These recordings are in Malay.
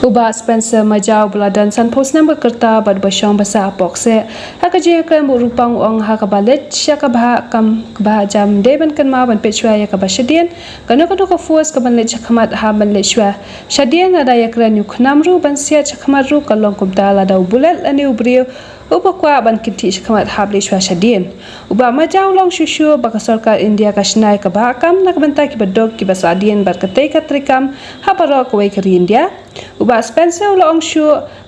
Uba Spencer Majau Buladan San Posnam Kerta Bad Basyong Basa Apokse Hakaje Krem Rupang Ong Hakabalet Syakabha Kam Kbah Jam Deban Kanma Ban Pechwa Yakabashadian Kanu Kanu Kafuas Kaban Let Chakamat Haban Lechwa Shadian Ada Yakran Yuknamru Ban Sia Chakamadru Kalong Kubdala Dau Bulet Lani Ubrio Uba kwa ban kinti shakamat habli shwa shadien. Uba majau long shushu baka sarkar India kashnai kabakam nakabanta ki badog ki basadien barkatay katrikam habaro kaway kari India. Uba Spencer long shu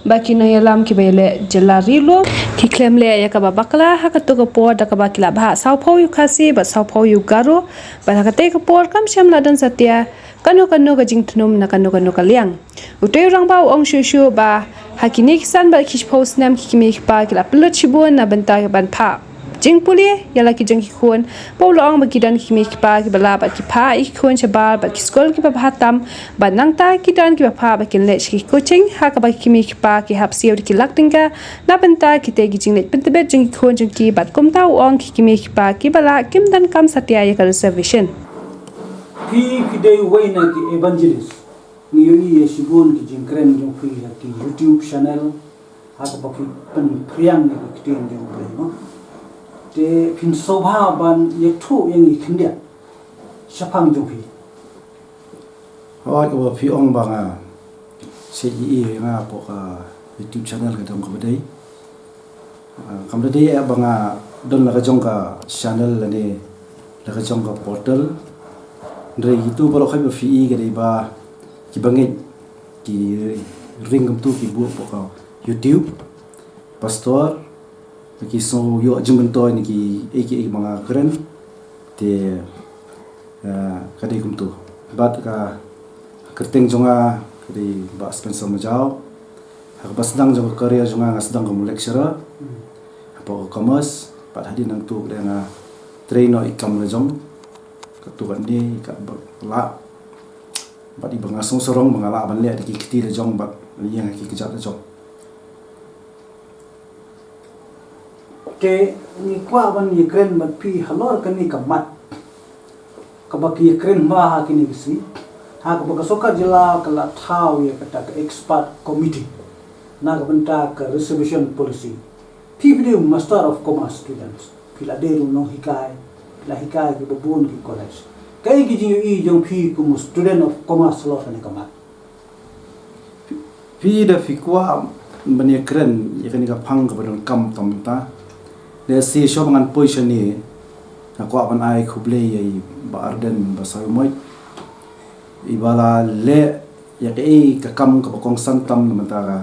baki nayalam ki bayle jalarilo ki klemle yakababakla hakatuga por dakabakila bha saupau yukasi ba saupau yugaro ba hakatay kapor kam syamladan satya kanu ka jingtunum na kanu ka liang. Utoy rangbao ong shushu ba hakini kisan ba kishpos nam kikimik pa kila pelot shibun na benta ban pa jing puli yala ki jeng kikun paulo ang magidan kikimik pa ki bala ba ki pa ikun chabar ba kiskol ki bahatam ba nangta kidan ki pa ba kin lech ki coaching haka ba kikimik pa ki hapsiyo ki laktinga na benta ki te gi jing lech pentebet jeng kikun jeng ki bat kumta ong kikimik pa ki bala kim dan kam satya ya reservation ki day wayna ki evangelist Ngiyo shibun ki jingkren jong fi ki YouTube channel haka baki pen priang ni ki tin jong pri no te pin sobha ban yektu yang ikhndya shapang jong fi hoi ko fi ong banga CEE nga po ka YouTube channel ka dong ko dai kam dai banga don la jong ka channel ni la jong ka portal ndre itu baro khai fi ga dai ba ki bangit ki ringam tu ki buat poka YouTube pastor ki so yo jumento ni ki eki mga keren te kadai kum tu bat ka kerteng jonga kadi ba Spencer Majau ha basdang jonga karya jonga ngasdang kum lecturer apa commerce pat hadin nang tu dengan trainer ikam le jong ketuan ni ka la bat ibang asong sorong mangala ban le di kiti le jong bat yang ki kejat le jong ke ni kwa ban yekren bat pi halor kan ni kamat kabaki yekren ma ha kini bisi ha ka soka jila kala thau ye kata ka expert committee na ka banta ka reservation policy pi video master of commerce students pila deru no hikai la hikai ki babun ki college kay gijing yu jong phi kum student of commerce law ni kamat pi da fi kwa bani kren yakani ka phang ka ban kam tamta le si sho bangan position ni na kwa ban ai khuble ye ba arden ba sai moi ibala le yakai ka kam ka kong santam namata ka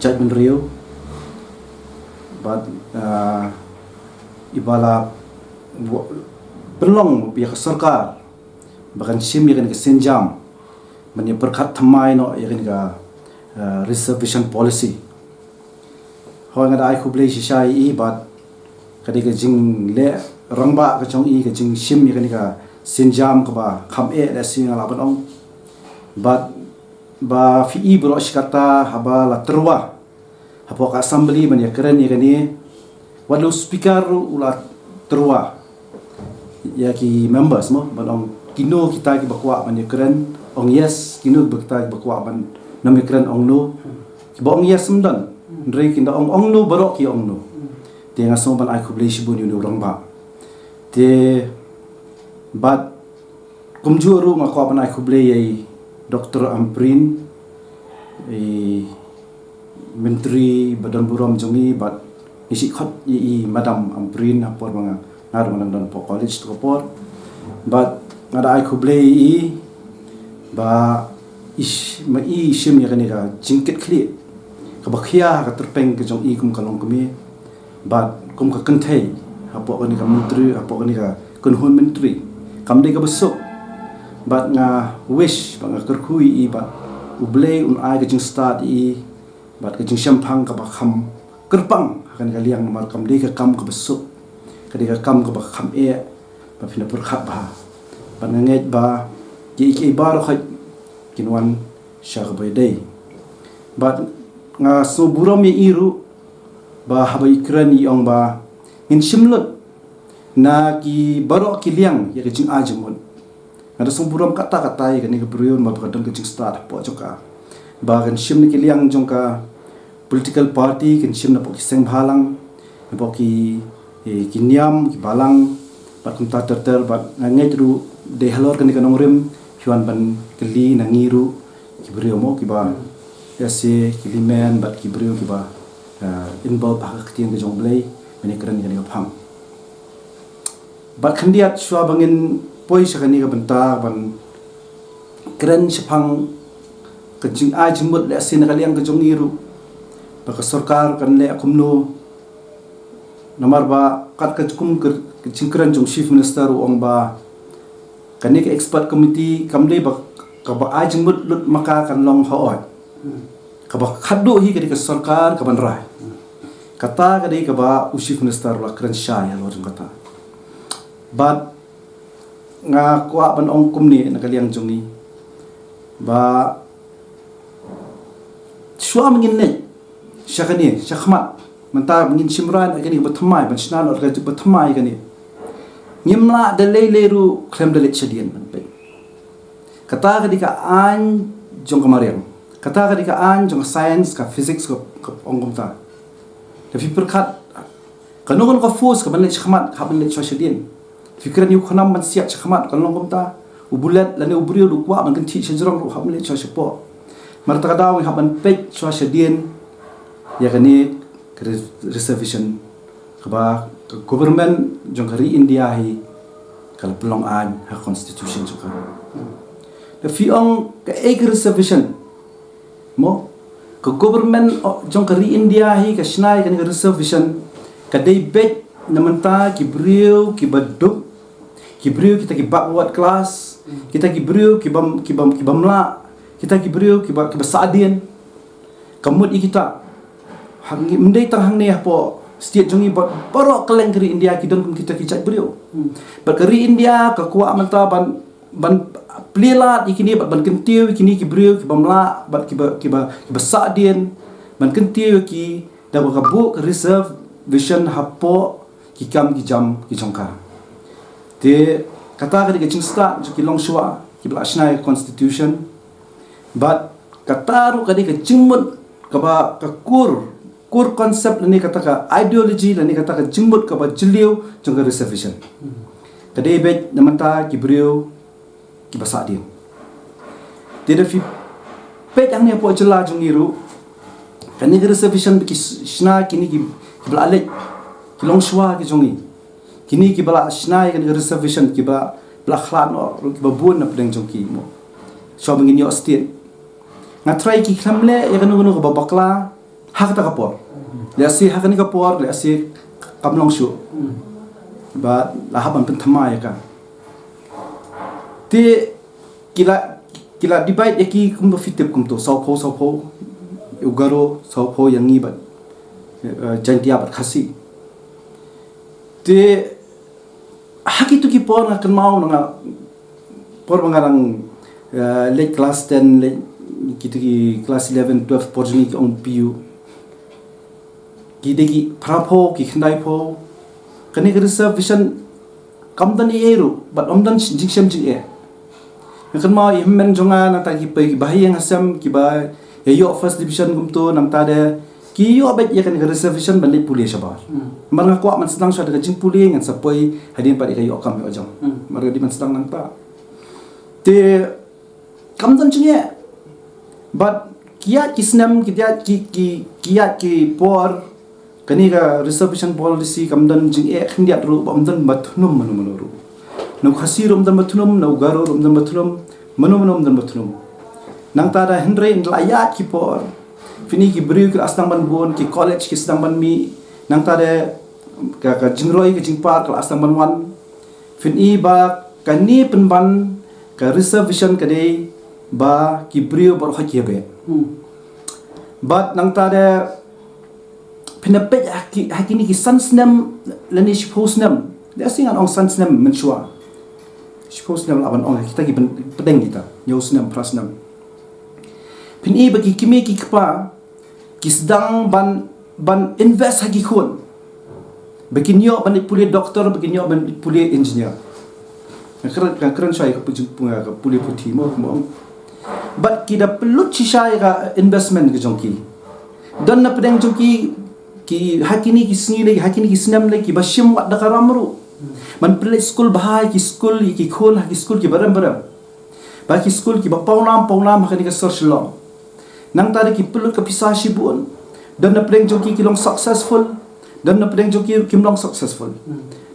judgment rio but ibala pelong pihak sarkar bahkan sim yang ke senjam mani perkat thamai no yang ke reservation policy ho ngada ai khublei shai I bat kadi ke jing le rangba ka chong I ke jing sim yang ke senjam ka ba kham e la sing ala ban ong bat ba fi I bro shikata haba la terwa hapo ka assembly mani keren yang ni walau speaker ulat terwa ya ki members mo balong kino kita ki bakwa man keren ong yes kino bakta bakwa man nam keren ong no ki bong yes mdan ndre ki ong no barok ki ong no te nga so ban ai khublei shibun yu rong ba te bat kumjuru nga kwa ban ai khublei ai Dr. Amprin menteri badan buram jongi bat isi khot I madam Amprin apor mga ngar manang po college to por but ngada ai khublei I ba ma I shim ya kanika jingket kli ka bakhia ka terpeng ke jong I kum kalong kumi but kum ka kenthei apo kanika menteri apo kanika kunhun menteri kam dei ka besok but nga wish ba nga kerkhui I ba ublei ai ka jing start I but ka jing shampang ka ba kham kerpang kanika liang mar kam dei ka kam ka besok kadika kam ka ba kham e ba phina pur khat ba pananget ba ki bar khat kinwan sha ba dei ba nga so buram ye iru ba habai kran yong ba in shimlut na ki baro ki liang ye jing ajmun ada so buram kata kata ye ni ka brion ma ba dang jing start po joka ba kan shim ni kiliang jong ka political party kan shim na po ki seng bhalang po ki niam ki balang ba kum ta ter ba ngai ru de halor kan kanong rim hiwan ban keli na ngiru ki brio mo ki ba ya se ki limen ba ki brio ki ba involve ha ka tiang ke jong blai meni kran ni ka phang ba khandiat shwa bangin poi sakani ka banta ban kran shphang kajing ai jimut le sin kaliang ka jong ngiru ba ka sarkar kan le akumno namar ba kat ka kum kran jong chief minister ong ba kani ka expert committee kamle ba ka ba ai jimut lut maka kan long haot ka ba khaddo hi ka sarkar ka ban rai kata ka ka ba chief minister la kran sha ya lo jong kata but nga kwa ban ong kum ni nakaliang jong ni ba shwa mingin ne shakani shakhmat manta mingin simran kani ba thamai ban snan or ka ba thamai kani ngimla de leru klem de lech dian ban pe kata ka an jong kamariam kata ka an jong science ka physics ka ong kum ta de fiperkhat kanungan ka force ka ban lech khmat ka ban lech shadian fikiran yu khanam man siat chakhmat kan longom ta ubulat lani ubrio du kwa man kan thi chejrong ru hamle cha sepo marta ka daw haban pej chwa shadien ya kani reservation kaba government jongkari india hi kala pelong an ha constitution chuka the fiong ka ek reservation mo ka government jongkari india hi ka snai kan reservation ka dei bet namanta ki brio ki baduk ki brio kita ki backward class kita ki brio ki bamla kita ki brio ki basadien kamut kita hangi mendai terhang ne po setiap jongi borok keleng keri india ki don kita ki cak brio bakari india ka kuat manta ban plilat ikini ban kentiu ikini ki brio ki bamla bat ki basadien ban kentiu ki da ka book reserve vision hapo ki kam ki jam ki jongka te kata ka ching sta ki long shwa ki blasna constitution but kata ru ka jingmut ka ba ka core concept ni kata ka ideology ni kata ka jingmut ka ba jiliu jongka reservation kade bet namanta ki brio ki basa dia te de fi pet ang ni po jela jongiru kani reservation ki shna kini ki blalek kilong shwa ki jongi kini ki bala snai kan reservation ki ba blakhlan or ki ba bun na pedeng jongki mo so bangin yo state nga try ki khamle ya kan ngono ba bakla hak ta kapor le asi hak ni kapor le asi kamlong shu ba la haban pen thama ya ka te kila divide eki kum fitep kum to sau pho ugaro sau pho yangi ba jantia bat khasi te haki tu ki por nga kan mau nga por mangarang late class 10 late kitu ki class 11 12 por ni ki ong piu ki de ki phrapo ki khnai pho kani ka reservation kamdan eru but omdan jingsem jing e kan mau immen jonga na ta ki pe ki bahayang asam ki ba yo first division gum to nam ta de ki yo abet ya kan reservation ban le pulis sabar marga kwa man sedang sa daga jing puli ngan sapoi hadin pa ikayo kam yo jang marga di man sedang nang ta te kamdan chinge but kiat kisnam kiat ki por kani ga reservation policy kamdan jing e khindiat ru bamdan bathnum manu ru no khasirum dan bathnum no garo rum dan bathnum manu dan bathnum nang ta da hendre in layat ki por fini ki brio ki asnang ban bon ki college ki sedang ban mi nang ta de ka jingroi ki jingpar ka asnang ban wan fini ba kani penban ka reservation ka de ba ki brio bor hakye be but nang ta de pinapet hakini ki sansnem lani shposnem de singan ong sansnem menchua shposnem laban ong kita ki pedeng kita nyosnem prasnem pini bagi kimi ki kpa ki sedang ban invest hagi khun bagi nyo ban puli doktor bagi nyo ban puli engineer keren saya ke punga ke puli puti mo but kita perlu cisai ka investment ke jongki dan na pedang jongki ki hakini ki singi lagi hakini ki sinam lagi basyam wat da karamru man play school bahai ki school ki khol ki school ki baram ba ki school ki ba paunam hakani ka social nang tadi ki perlu ka pisah sibun dan na pedang jongki ki long successful dan na pedang jongki ki long successful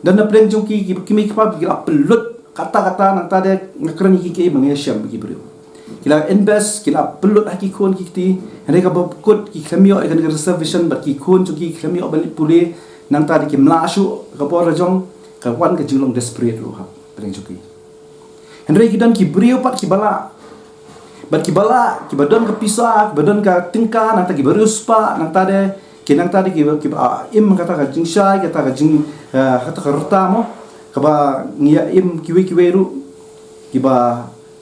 dan na pedang jongki ki kimi pa ki pelut kata-kata nang tadi ngakran ki mangyasham ki bro kila invest kila pelut haki kon kiti mereka bokut ki khamio ikan reservation bat ki kon ki khamio balik pule nang tadi ki mlashu ka por rajong ka wan ka julong desperate ro ha pedang joki henry kidan ki brio pat ki bala bat ki bala ki badon ka pisah ki badon ka tingka nang tadi barius pa nang tadi kinang tadi ki im kata ka jingsai kata ka jing kata ka rutamo ka ba ngia im kiwe ru ki ba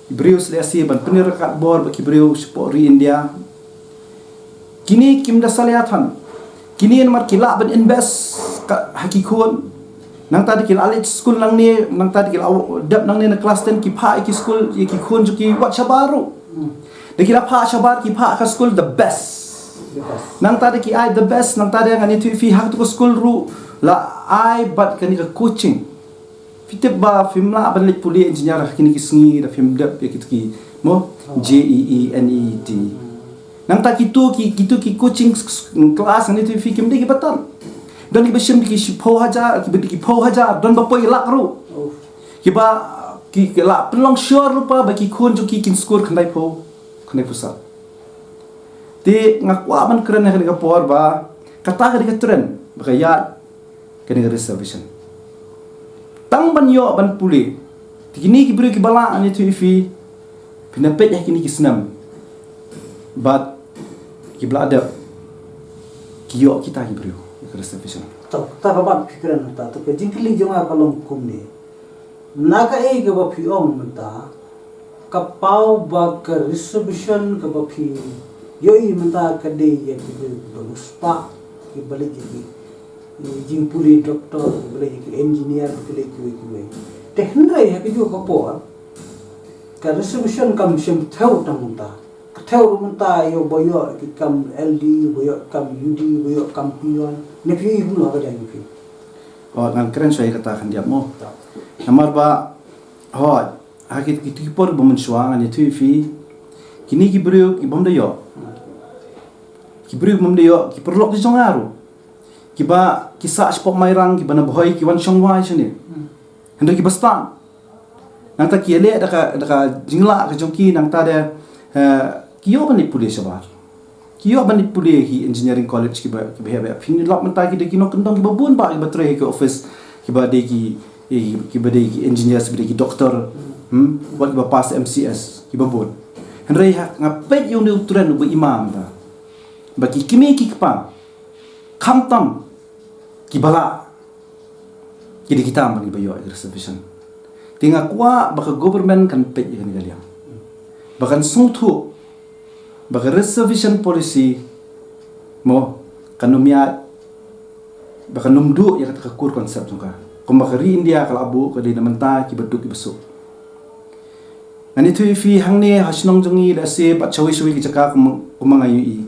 Ibriu selesi ban penir kat bor baki Ibriu spori India. Kini kim da saliatan. Kini mar kila ban invest kat hakikun. Nang tadi kila alit school nang ni nang tadi kila dap nang ni na kelas 10 ki pha ki school ki kun ki wat sabaru. De kila pha sabar ki pha ka school the best. Nang tadi ki I the best nang tadi ngani tu fi hak tu school ru la I but kani ka coaching. Fitip ba film la ban lik puli engineer kini ki sngi da film dap ya ki mo JEENET nang ta kitu ki coaching class ni tu fi kim de ki batal dan ki bashim ki po haja ki po haja dan ba poi lak ru ki ba ki la pelong sure rupa ba ki khon jo ki kin score khandai pusa ti ngakwa man kren ka por ba kata ka trend ba ya kani reservation tang ban yo ban puli tikini ki bru ki bala ani tu fi pinapet ya kini ki senam but ki blada ki yo kita ki bru ki reservation tak kaban fikiran ta to ke jingkili jonga kalong kumni naga e ke ba phi om menta kapau ba ke reservation ke ba phi yo I menta ke de ye ki baguspa ki balik ki jing puli doktor balik ki engineer balik ki teknrai ha ki jo kapor ka reservation kam sem thau tamunta thau munta yo boyo ki kam LD boyo kam UD boyo kam pion ne phi bu ha ka jang phi nang keren saya katakan dia mo namar ba hakit ki por bumun suang ani tu fi kini ki bru ki bom de yo ki perlu ki jongaru ki ba ki sa spot mairang ki bana boy ki wan shongwai chini hendo ki bastan nang ta ki ele da ka jingla ka jongki nang ta de ki yo bani puli sabar ki yo bani puli ki engineering college ki ba fin lok menta ki de ki no kendong ki babun ba ki batre ki office ki ba de ki engineer sebagai ki doktor wat ki ba pass MCS ki babun henry ngapet yung neutran bu imam ta bagi kimi ki kpa kamtam ki bala kidi kita bagi bayo reservation tinga kwa baka government kan pet yan galiam bakan sungtu baka reservation policy mo kanumia baka numdu ya kata kur konsep suka kumbakari India kala abu kadi namanta ki beduk ki besuk ani tu fi hangne hasnong jongi la se pat chawi ki caka kumangayu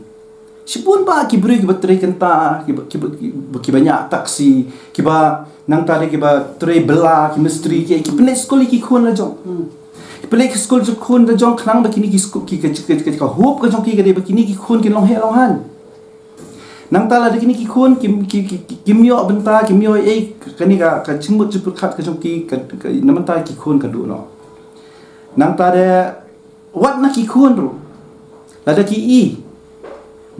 sipun ba ki beri ki bateri kenta ki banyak taksi ki ba nang tadi ki ba tray bela ki misteri ki play school ki khon la jong play school jo khon la jong khnang ba kini ki school ki ka hope ka jong ki ba kini ki khon ki long he long han nang tala de kini ki khon ki mio benta ki mio kani ka chimut chupur khat ka jong ki naman ta ki khon ka du no nang tade wat na ki khon ru lada ki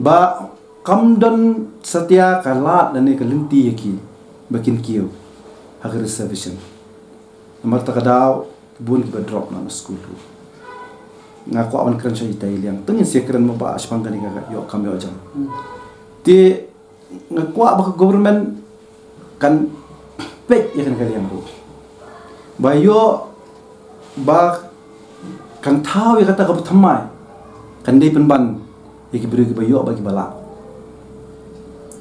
ba kamdan setia kalat dan ne kalinti yaki bakin kiyo hak reservation nomor takadaw bun ki ba drop na school tu ngaku awan kran shay tay liang tengin sekran mo ba aspang kani ka yo kam yo jam ti ngaku ba government kan pet ya kan kalian ru ba yo ba kan tahu ya kata ka thamai kan dei penban yaki beri ki bayo bagi bala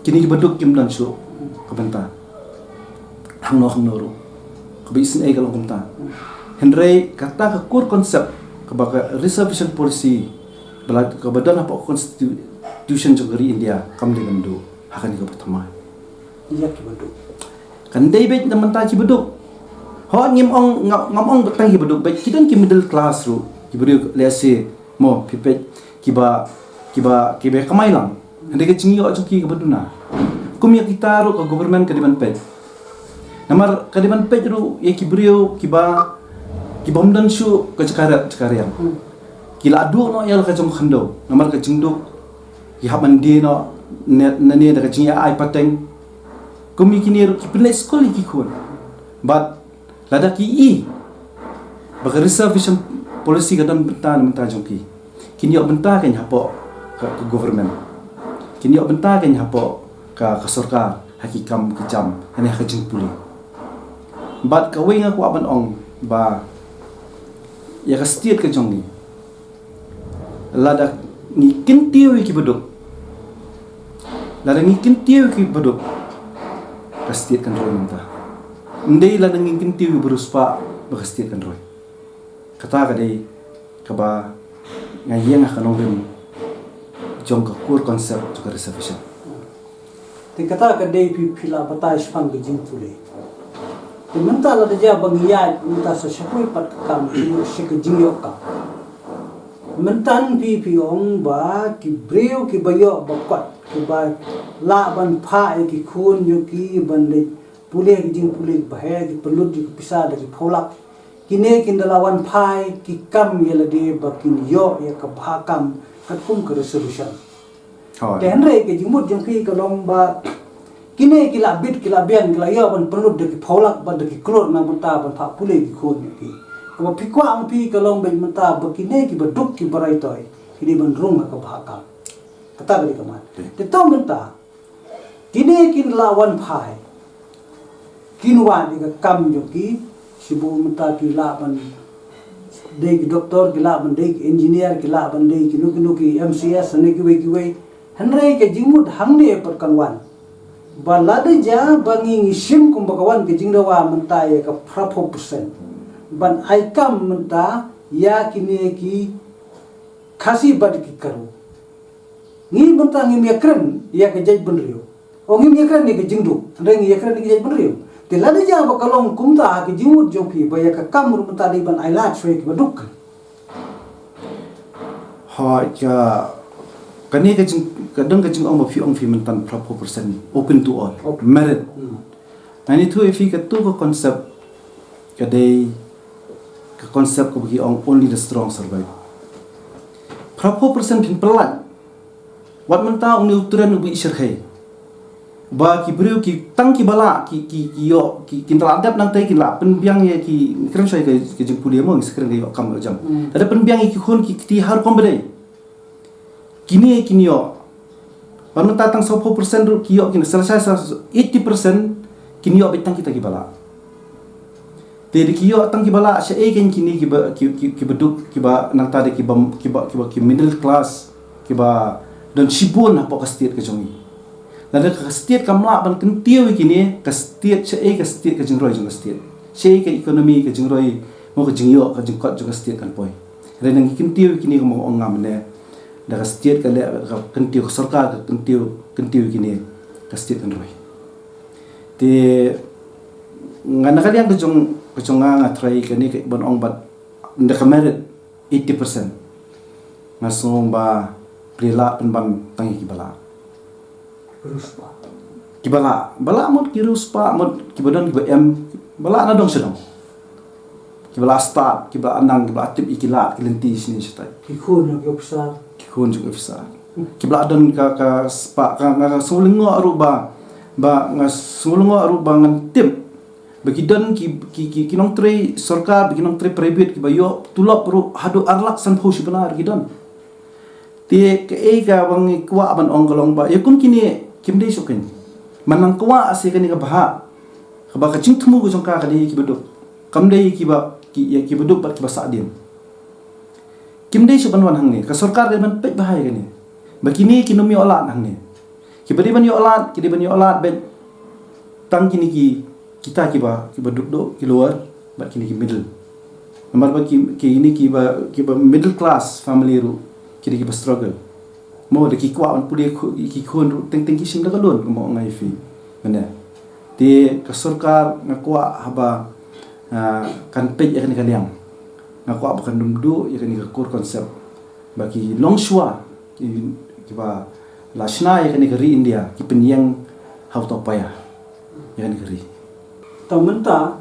kini ki baduk kim dan su kabenta hang no ru kabisin ai kalong kabenta henry kata ka kur konsep kebaga reservation policy belad kebadan apa constitution jogari India kam de gandu hakan ko pertama iya ki beduk kan dei bet naman ta ki beduk ho ngim ong ngam ong betang ki beduk bet kidan ki middle class ru ki beduk lese mo pipet kiba kamai lang hande ke chingi o ki beduna kumya kita ru ko government ka diban pet namar ka diban pet ru ye ki brio kiba mdan shu ka cakarian kila adu no yal ka jong khando namar ka jingduk ki haban di no ne da ka jingi ai pateng kumi kini ru ki play school ki khon but lada ki i baka reservation policy ka dan bentan menta jong ki kini ok benta kan hapo ka government kini ok benta kan hapo ka sarkar hakikam kejam hanya ka jing puli but ka wing aku aban ong ba ya ka setiat ka jong ni lada ni kintiu ki beduk lada ni kintiu ki beduk ka setiat kan roy menta ndei lada ni kintiu beruspa ba ka setiat kan roy kata ka dei ka ba ngayeng akan orang jong ka core konsep juga reservation. Te kata ka dei pila batai spang ke jing pule. Te menta la deja bangiya menta sa shapoi pat kam se ke jing yok ka. Mentan pi ong ba ki breu ki bayo ba kwat ki ba la ban pha e ki khun yo ki ban le pule ki jing pule ba he ki pelut ki pisa dari pholak kine kindalawan pai ki kam yela de bakin yo ya ka bhakam katkum ka resolution tenre ke jimut jong ki ka lomba kine kila bit kila bian kila yo ban perlu de ki pholak ba de ki klor na menta ban pha pule ki khon ki ka pikwa ang pi ka lomba menta bakine ki baduk ki barai toy kini ban rung ka bhakam kata bali kaman te to menta kine kindalawan pai kinwa ni ka kam yo ki sibu menta ki laban dei doktor ki laban dei engineer ki laban dei ki nuki MCS ne ki we hanre ke jingmut hangne per kanwan balade ja bangi ngisim kum bakawan ke jingdawa menta ya ka 4% ban aikam menta ya kini ki khasi bad ki karu ngi menta ngi mekren ya ke jaj benrio o ngi mekren ne ke jingdu hanre ngi mekren ne ke jaj benrio tilada ja bakalong kumta ki jimut jongki baya ka kamur mutadi ban ailat shwe ki baduk ha ja kani ka jing kadang ka jing ong fi mentan 4% open to all merit ani tu fi ka tu ko konsep ka dei ka konsep ko bagi ong only the strong survive 4% pin pelan wat menta ong ni uturan ubi syarhai ba ki brio ki tang ki bala ki yo ki teladap nang tai ki la penbiang ye ki keren sai ke jing puli mo sekarang yo kam jam ada penbiang ki khon ki ti har kom bedai kini yo panu tatang 10% ru ki yo kini selesai 80% kini yo betang kita ki bala te ki yo tang ki bala sha e ken kini ki beduk ki ba nang tadi ki middle class ki ba dan sibun apa ka state ke jongi nada ka state kamla ban kentiu kini ka state ka state ka jingroi jong state ka ekonomi ka jingroi mo ka jingyo ka jingkot jong state kan poi renang kentiu kini mo ongam ne da ka state ka le ka kentiu ka sarkar ka kentiu kini ka state kan roi te ngana kalian ka jong nga try kini ka bon ong bat nda ka merit 80% ngasong ba prila penban tangi ki bala ruspa kibala bala mod kiruspa mod kibadan kiba bala na dong sedong kibala start kibala anang kibala tip ikilat kilenti sini sitai ki khun yo ofisa khun juga ofisa kibala dan ka spa ka sulingo aruba ba nga sulingo aruba ngan tip bagi dan ki kinong tre sarkar bagi kinong tre private kiba yo tulap ru hadu arlak san phosi benar gidan tie ke ka bang kwa ban ong kalong ba yakun kini kimdei sokin manang kwa ase kani ka baha ka ba ka chingtmu ko jongka ka dei ki beduk kamdei ki beduk bat ki basa din kimdei so banwan hang ni ka sarkar de ban pet bahai kani bakini kinumi olat hang ni ki bari ban yo olat ki de ban yo olat bet tang kini ki kita ki beduk do ki luar bat kini ki middle Nomor ba ki ini ki ba middle class family ru ki ba struggle. Mo de ki kwa an puli ki khon ru teng ki sim da kalon mo ngai fi. Mana. Ti ka sarkar ngakwa haba kan pej ya kan kaliang. Ngakwa ba kan dumdu ya kan core concept. Bagi longshua ki ba lashna ya kan ri India ki penyang hau to paya. Ya kan ri. Ta menta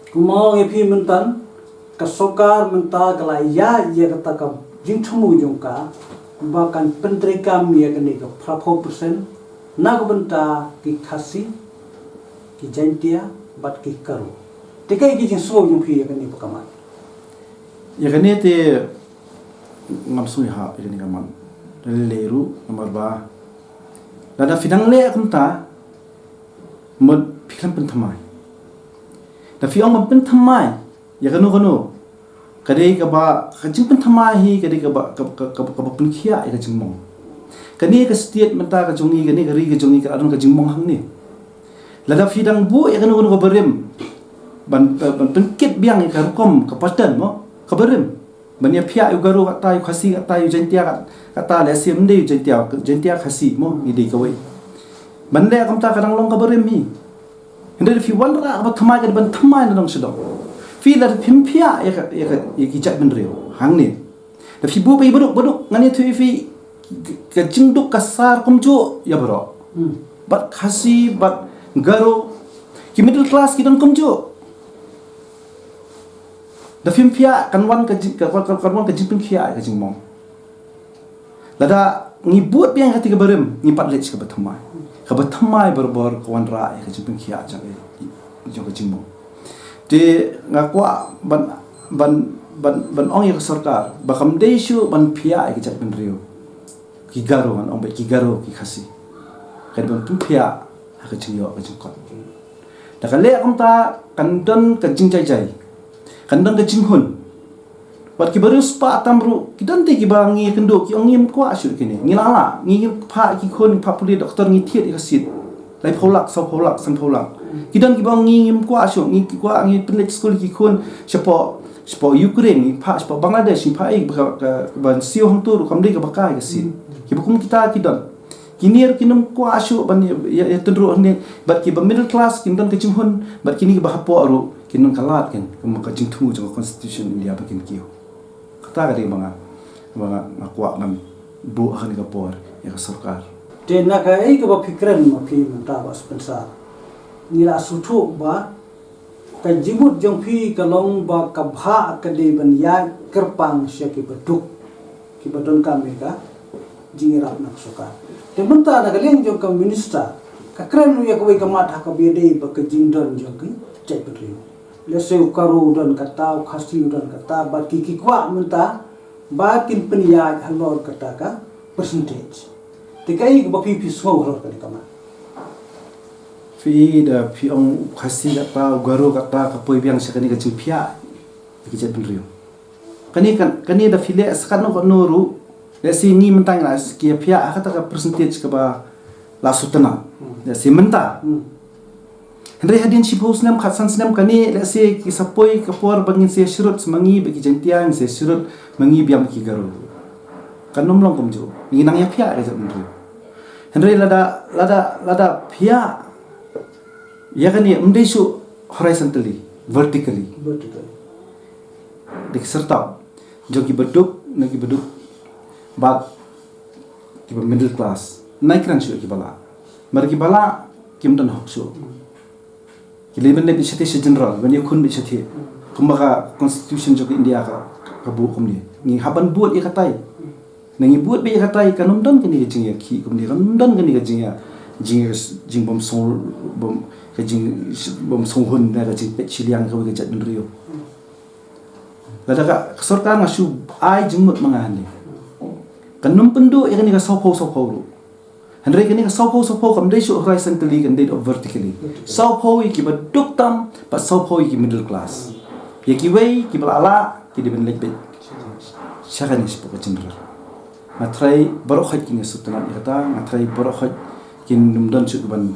kumau epi mentan kasokar menta kala ya kata ka jingthamu jongka bahkan pentrikam ya kani ka 4% nak benta ki khasi ki jantia bat ki karu tekai ki jing so jong phi ya kani pakamat ya kan te ngam sui ha ya kan kaman leru nomor ba dada fidang le akunta mod pikam pentamai da fi ong pentamai ya kanu kadai ka ba kajing pentamai hi kadai ka ba penkhia ya kajing mong kani ka state menta ka jongi kani ka ri ka jongi ka adon ka jing mong hang ni lada fidang bu ya kanu ka berim ban penkit biang ka rukom ka patan mo ka berim ban ya phia yu garu ka tai khasi ka tai jentia ka ta le sim de jentia khasi mo ni de ka wei ban le kam ta ka dang long ka berim hi Hindi fi walra ba thamai ka ban thamai na dong sidong. Fi la phimpia ya ki chat ben reu hang ni. Da fi bu bai buduk ngani thu fi ka jingduk kasar kumju ya bro. Bat khasi bat garo ki middle class ki dong kumju. Da phimpia kan wan ka jingpin khia ka jingmong. Lada ngibut biang hati ka barem ngipat lech ka bathamai. Ka bathamai berbor kawan ra ka jingpin khia jang ka jingmong. Di ngakwa ban ong ya sarkar bakam desu ban pia ki chat ben rio. Ki garo an ong ki garo ki khasi. Ka ban pia ha ka jingyo ka jingkot. Da ka le kam ta kan don ka jingjai. Kan don ka jinghun. Wat ki baru spa tamru kidan te ki bangi kendo ki ongim kwa asyur kini ngilala ngi pha ki khon pha puli doktor ngi thiet ka sit lai pholak sau pholak sam pholak kidan ki bangi ngim kwa asyur ngi ki kwa ngi penlek school ki khon spo Ukraine ngi pha spo Bangladesh ngi pha ik ban siu hang tur kam de ka bakai ka sit ki bukum kita kidan kinir kinum kwa asyur ban ya tendru ne bat ki ba middle class kindan ka chimhun bat kini ki ba hapo aru kinun kalat ken ka jingthu jang constitution India bakin kiyo ta ka di mga akwa ngam bu akan ka por ya ka sarkar te na ka ai ka ba fikran ma phi menta ba spensa nila suthu ba ka jibut jong phi ka long ba ka bha ka de ban ya kerpang sya ki beduk ki badon ka me ka jingirap nak soka te menta na ka leng jong ka minister ka kren ya ka wi ka mat ha ka be de ba ka jingdon jong ki cai petri lese ukaru dan kata khasi dan kata bat ki kwa menta bakin peniya halor kata ka percentage tikai ba pi so halor ka kama fi da fi ong khasi kata garo kata ka poi biang sakani ka chimpia ki chat rio kani da file sakan no noru lesi ni mentang la ki pia kata ka percentage ka ba la sutana lesi menta Henry hadin si pos nam khasan sinam kani lese ki sapoi kapor bangin se surut semangi bagi jentiang se surut mangi biam ki garo kanom long kumjo nginang ya pia reja mendru Henry lada pia ya kani umdesu horizontally vertically dik serta jogi beduk nagi beduk bat ki middle class naikran syu ki bala mar ki bala kimdan hoksu Kileben lebih seti general, bani kun lebih seti. Kumaka constitution juga India ka bu kumni. Ngi haban buat ikatai. Nangi buat be ikatai kanum don kini jing ya ki kumni kanum don kini jing ya jing bom song bom ka jing bom song hun na jing pet chiliang ka ga jat rio. Lada ka sarkar ngasu ai jingmut mangahani. Kanum pendu ikani ka sopo ru. Henry kini ka sopo kam dai su horizontally kan dai vertically. Sopo ki ba duktam pa sopo ki middle class. Ya ki wei ki bala ki di ben lekbe. Syakani sipo ka general. Matrai barokhat kini sutana ikata matrai barokhat kin numdan su ban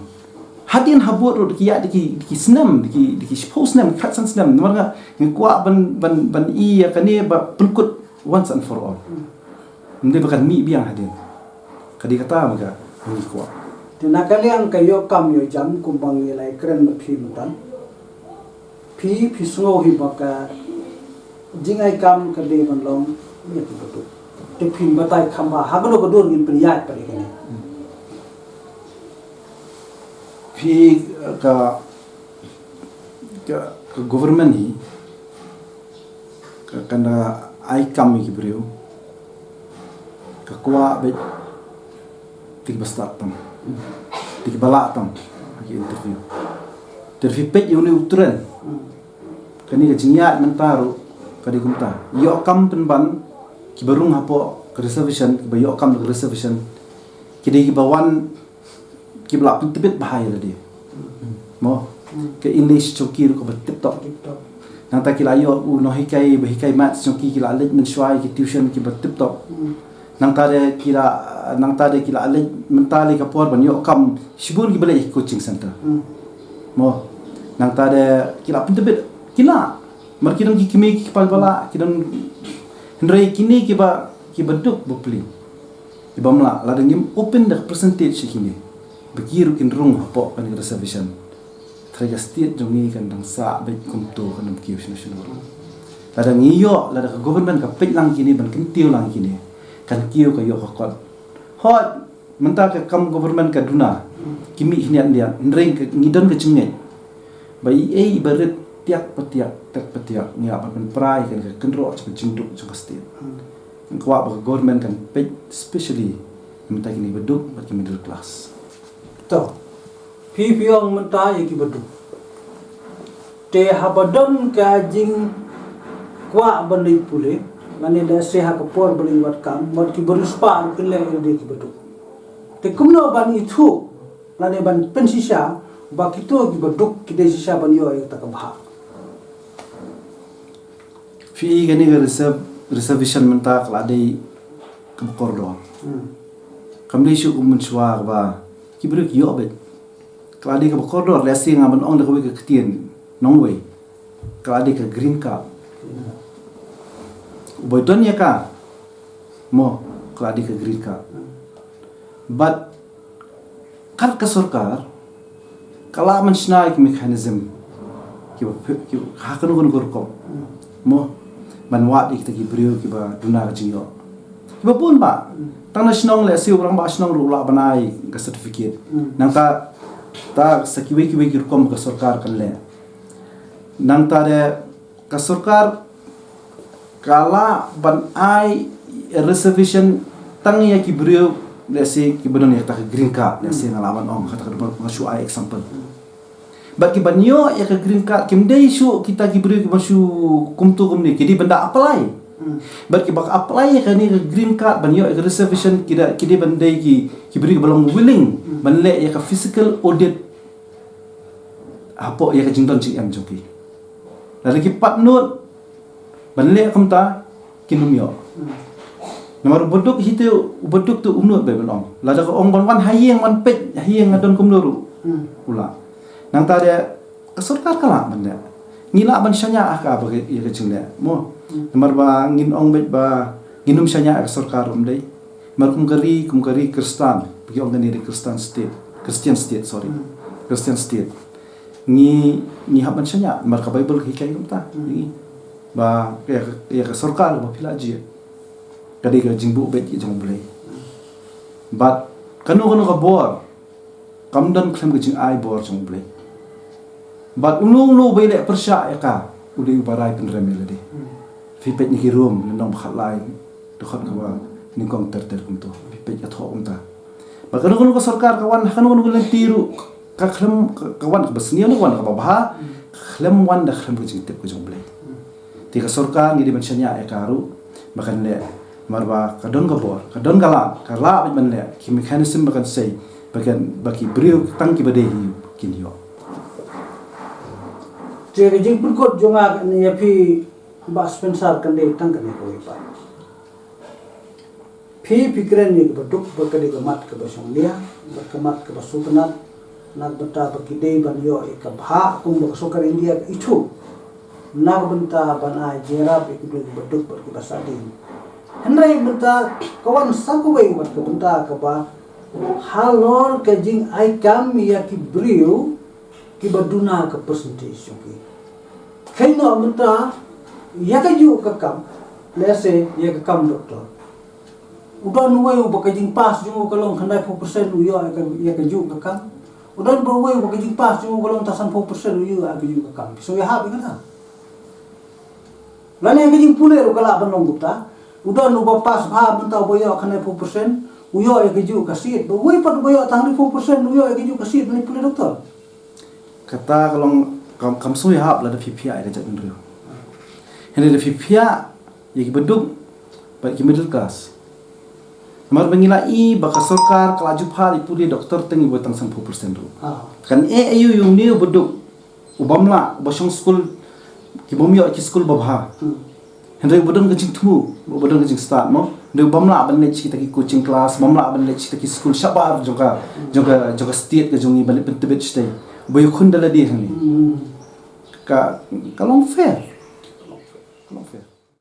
hadian habur ya di senam di suppose senam kat san senam marga ngkuat ban I ya kani ba pelkut once and for all mende bakan mi biang hadian kadi kata maga ni kuat tina kaliang kayo kam yo jam kumbang nilai keren phi mutan phi sungo hi baka jingai kam kade ban long ni tu te phi batai khamba haglo godur ngin priyat pare kene phi ka government ni kana ai kam ki brio ka kwa be tik bastat tam tik balak tam ki interview pet yo ni utren kani ka jingyat mentaru kadi kumta yo kam penban ki barung hapo ke reservation ki bayo kam ke reservation ki bawan ki blak tebet bahaya dia mo ke English choki ko tip top nang ta ki layo u no hikai bahikai mat choki ki la lej men shwai ki tuition ki tip top nang ta de ki la lej mentali ka por ban yo kam shibur ki balai coaching center mo nang ta de ki la tebet kila mar ki dong ki kimi ki pal bala ki dong hendrai kini ki ba duk bopli ki bamla la dengim open the percentage kini begiru kin rung hapo kan reservation traga state jongi kan dang sa be kumto kan kiu national lada ngiyo lada government ka pet lang kini ban kin tiu lang kini kan kiu ka yo ka hot menta ka kam government ka duna kimi hinian dia ndring ka ngidon ka chingai bai ibarat tiak petiak ni apa kan prai kan ka kenro ka jinduk ka state kwa ba government kan pet especially menta kini beduk ba middle class to phi piong menta yaki badu te habadon ka jing kwa bandai pule mane da se ha kapor beli wat kam wat ki beruspa kele de ki badu te kumno ban itu lane ban pensisha ba kito ki baduk ki de sisa ban yo ta ka bha fi gani ga reservation menta kala dei ke kordo kamde shu umchwa ba kibruk yo bet kladi ka koridor lesi ngaban ong de ko ke ketien nongway kladi ka green card boydon ya ka mo kladi ka green card but kar ka sarkar kala man snai ki mechanism ki hakon gon gorko mo man wat ik ki brio ki ba duna ka jingo ki ba pun ba tang na snong le si urang ba snong ru la banai ka certificate nang ta sakiwe ki kom ka sarkar kan le nang ta de ka sarkar kala ban ai reservation tang ya ki brio le si ki badon ya ta green card le si ngalaman ong kata ka shu ai example ba ki banyo ya ka green card kim dei shu kita ki brio ki mashu kumtu kumni ki di benda apply But kita apply kan ni green card banyo ke reservation kita bandai ki beri belum willing banle ya ke physical audit apa ya ke jingdon cm joki lalu ki pat note banle kamta kinumyo nomor bodok hitu bodok tu umnut be belong lalu ke ong ban hayeng man pet hayeng ngadon kumluru ula nang ta dia kesurkar kala benda ngila ban syanya ka ba ya ke jingda mo nomor ba ngin ong bet ba nginum syanya ka sarkar umdai mar kumkari Kristen bagi ong ngani Christian state ni haban syanya mar ka Bible hikai kumta ni ba ya ka sarkar ba pilaji kadi ka jingbu bet jong bulai but kanu ka bor kamdan klem ka jing ai bor jong bulai but unu bele persya ya ka udai barai penremel de fipet ni kirum nang khalai dokhat ka ba ni kong ter kumto fipet ya tho umta ba kanu ka sarkar kawan kanu ka tiru ka klem kawan ka basnia no kawan ka ba klem wan da klem ka jing tep ka jong bulai ti ka sarkar ngi di mensyanya ya karu bakan le marba kadon ka bor kadon kala ban le ki mechanism bakan sei bakan baki brio tangki badehi kinyo Jadi jing pulkot jonga ni api bas pensar kan de tang kan ko ipa. Phi pikren ni baduk bakade gamat ke basong dia, bakamat ke basultanat, nak benta bakidei ban yo ka bha kum bak sokar India itu nak benta ban a jerap ik beli beduk ber ki basadin henry benta kawan sakwe wat ka benta ka ba halor ka jing ai kam ya ki brio ki baduna ka percentage ki kaino benta ya ka ju ka kam lese ya ka kam doktor udah nuwe bakajing pas ju kalong khandai 4% uyo ya ka ju ka kam udah berwe bakajing pas ju kalong tasan 4% uyo ka ju ka kam so ya ha bi kana lani yang kajing pune ro kala banong gupta udah nu pas ha benta boyo khandai 4% uyo ya ka ju ka sit berwe pat boyo tang 4% uyo ya ka ju ka sit ni pune doktor kata kalong kam so ya hab la da PPI ka jat ndru hene da PPI ya ki beduk ba ki middle class mar mengilai baka sokar kelaju phar ipu dia doktor tengi botang 10% ru kan ayu yung ni beduk ubamla bosong school ki bomyo ki school babha hendai bodong kecing tu bodong kecing start mo de ubamla ban le kita ki coaching class bamla ban le kita ki school sabar joka state ke jongi balik pentebet stay boyo khundala dia ni ka kalong fair